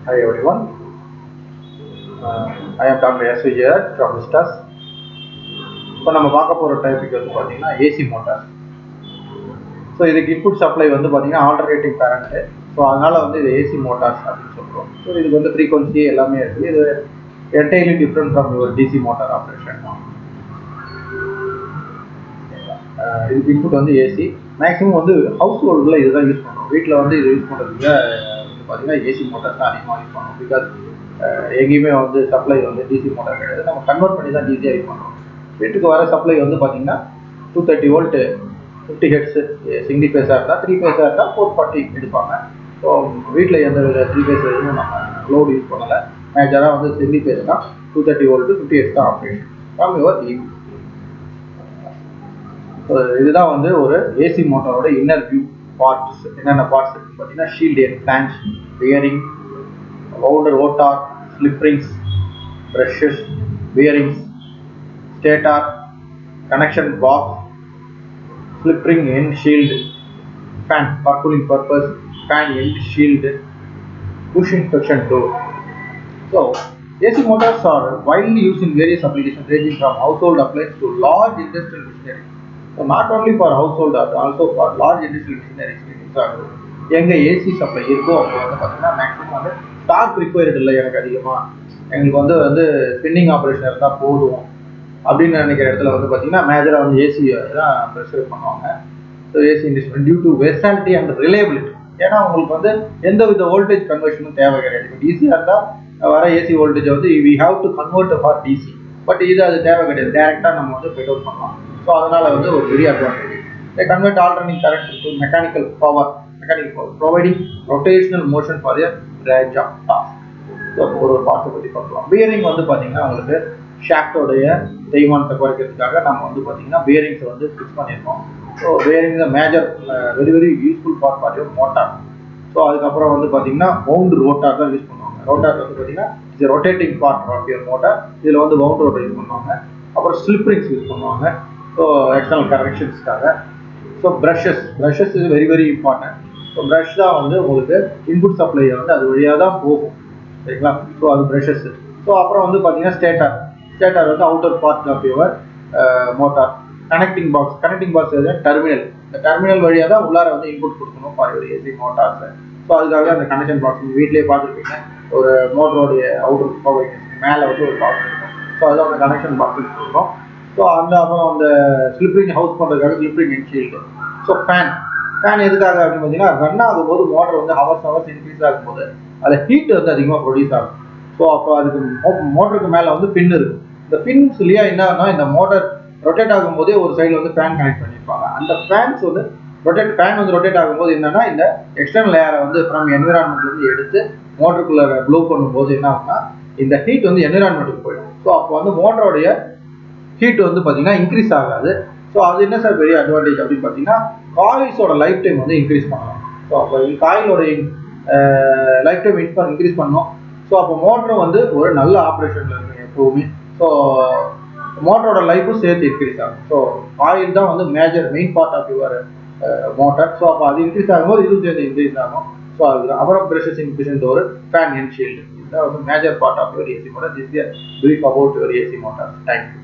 Hi everyone, I am Dr. S. here from Vistas. இப்போ நம்ம பார்க்க போகிற டாபிக் வந்து பார்த்தீங்கன்னா ஏசி மோட்டார். ஸோ இதுக்கு இன்புட் சப்ளை வந்து பார்த்தீங்கன்னா ஆல்டர்னேட்டிவ் கரண்ட்டு. ஸோ அதனால் வந்து இது ஏசி மோட்டார்ஸ் அப்படின்னு சொல்கிறோம். ஸோ இதுக்கு வந்து ஃப்ரீக்வன்சி எல்லாமே இருக்குது. இது entirely different from your DC motor operation. இதுக்கு இன்புட் வந்து ஏசி. மேக்ஸிமம் வந்து ஹவுஸ் ஹோல்டில் இதுதான் யூஸ் பண்ணுறோம். வீட்டில் வந்து இது யூஸ் பண்ணுறதுக்கு பார்த்தீங்கன்னா ஏசி மோட்டார் தான் அதிகமாக யூஸ் பண்ணுறோம். பிகாஸ் எங்கேயுமே வந்து சப்ளை வந்து டிசி மோட்டார் கிடையாது. நம்ம கன்வெர்ட் பண்ணி தான் டிசியாக யூஸ் பண்ணுறோம். வீட்டுக்கு வர சப்ளை வந்து பார்த்தீங்கன்னா 230 வோல்ட்டு 50 ஹெர்ட்ஸு சிங்கிள் பேஸாக இருந்தால், 3 பேஸாக இருந்தால் 440 எடுப்பாங்க. ஸோ வீட்டில் எந்த வித 3 பேஸ் எதுவும் நம்ம லோடு யூஸ் பண்ணலை. மேஜராக வந்து சிங்கிள் பேஸ் தான் 230 வோல்ட்டு 50 ஹெர்ட்ஸ் தான் ஆப்ரேஷன் ஃப்ரம் யுவர் டிவி. இதுதான் வந்து ஒரு ஏசி மோட்டாரோட இன்னர் வியூ பார்ட்ஸ். என்னென்ன பார்ட்ஸ் இருக்குன்னு பார்த்தீங்கன்னா shield end flange, bearing, wound rotor, slip rings, brushes, bearings, stator, connection box, slip ring end shield, fan for cooling purpose, fan end shield, push infection door. So AC motors are widely used in various applications ranging from household appliances to large industrial machinery. So not only for household but also for large industrial machineries. எங்க AC supply இருக்கோ அப்போ வந்து பார்த்தீங்கன்னா maximum வந்து stock required இல்லை, எனக்கு அதிகமாக எங்களுக்கு வந்து ஸ்பின்னிங் ஆப்ரேஷன் இருந்தால் போதும் அப்படின்னு நினைக்கிற இடத்துல வந்து பார்த்தீங்கன்னா மேஜராக வந்து ஏசி தான் ப்ரிஃபர் பண்ணுவாங்க. So AC industry due to versatility and reliability. ஏன்னா உங்களுக்கு வந்து எந்த வித வோல்டேஜ் கன்வர்ஷனும் தேவை கிடையாது. இப்போ டிசியாக இருந்தால் வர ஏசி வோல்டேஜ் வந்து we have to convert for DC. But இது அது தேவை கிடையாது, டேரெக்டாக நம்ம வந்து பெட் அவுட் பண்ணலாம். ஸோ அதனால் வந்து ஒரு பெரிய advantage. Convert alternating current to mechanical power providing rotational motion for a range of task. So ஒரு பார்ட்டை பற்றி பார்க்கலாம். பியரிங் வந்து பார்த்தீங்கன்னா உங்களுக்கு ஷாஃப்டோடைய தேய்மானத்தை குறைக்கிறதுக்காக நம்ம வந்து பார்த்தீங்கன்னா பியரிங்ஸை வந்து ஃபிக்ஸ் பண்ணியிருக்கோம். ஸோ பியரிங் தான் major very very useful for your motor. So அதுக்கப்புறம் வந்து பார்த்தீங்கன்னா வவுண்ட் ரோட்டார் தான் யூஸ் பண்ணுவாங்க. ரோட்டார் வந்து பார்த்தீங்கன்னா இது rotating part of your motor. இதில் வந்து வவுண்ட் ரோட்டர் யூஸ் பண்ணுவாங்க. அப்புறம் ஸ்லிப் ரிங்ஸ் யூஸ் பண்ணுவாங்க. ஸோ எக்ஸ்டர்னல் கரெக்ஷன்ஸ்க்காக. ஸோ ப்ரஷஸ் இது very very important. So brush தான் வந்து உங்களுக்கு இன்புட் சப்ளை வந்து அது வழியாக தான் போகும், சரிங்களா? ஸோ அது ப்ரஷஸ். ஸோ அப்புறம் வந்து பார்த்தீங்கன்னா ஸ்டேட்டார் வந்து outer part of your motor. Connecting box எது டெர்மினல். இந்த டெர்மினல் வழியாக தான் உள்ளார வந்து இன்புட் கொடுக்கணும் for your AC motors. So அதுக்காக அந்த கனெக்ஷன் பாக்ஸ் வீட்லேயே பார்த்துருப்பீங்க. ஒரு மோட்டரோடைய அவுட்டர் பவர் மேலே வந்து ஒரு பாக்ஸ் இருக்கும். ஸோ அதில் அந்த கனெக்ஷன் பாக்ஸ் கொடுக்கும். ஸோ அப்புறம் அந்த ஸ்லிப்ரிங் ஹவுஸ் பண்ணுறதுக்காக ஸ்லிப்ரிங் என்ஷீல்டு. ஸோ ஃபேன் எதுக்காக அப்படின்னு பார்த்தீங்கன்னா ரன் ஆகும்போது மோட்டர் வந்து ஹவர்ஸ் இன்க்ரீஸ் ஆகும்போது அதில் ஹீட் வந்து அதிகமாக ப்ரொடியூஸ் ஆகும். ஸோ அப்போ அதுக்கு மோட்டருக்கு மேலே வந்து பின் இருக்கும். இந்த பின்ஸ் இல்லையா என்னன்னா இந்த மோட்டர் ரொட்டேட் ஆகும்போதே ஒரு சைடில் வந்து ஃபேன் கனெக்ட் பண்ணியிருப்பாங்க. அந்த ஃபேன்ஸ் வந்து ஃபேன் வந்து ரொட்டேட் ஆகும்போது என்னன்னா இந்த எக்ஸ்டர்னல் லேயரை வந்து ஃப்ரம் என்விரான்மெண்ட்லேருந்து எடுத்து மோட்டருக்குள்ள ப்ளோ பண்ணும்போது என்ன ஆகும்னா இந்த ஹீட் வந்து என்விரான்மெண்ட்டுக்கு போயிடும். ஸோ அப்போ வந்து மோட்டருடைய ஹீட் வந்து பார்த்தீங்கன்னா இன்க்ரீஸ் ஆகாது. ஸோ அது என்ன சார் பெரிய அட்வான்டேஜ் அப்படின்னு பார்த்தீங்கன்னா காயில்ஸோட லைஃப் டைம் வந்து இன்க்ரீஸ் பண்ணலாம். ஸோ அப்போ காயிலோடைய லைஃப் டைம் இன்க்ரீஸ் பண்ணணும். ஸோ அப்போ மோட்டரும் வந்து ஒரு நல்ல ஆப்ரேஷனில் இருக்கு எப்போவுமே. ஸோ மோட்டரோட லைஃபும் சேர்த்து இன்க்ரீஸ் ஆகும். ஸோ ஆயில் தான் வந்து main part of your motor. So அப்போ அது இன்க்ரீஸ் ஆகும்போது இதுவும் சேர்ந்து இன்க்ரீஸ் ஆகும். ஸோ அதுக்கு அப்புறம் ப்ரெஷஸ் இன்க்ரீஸ் ஒரு ஃபேன் எண்ட் ஷீல்டு. இதுதான் வந்து major part of your AC motor. This is brief about your AC motor. Thank you.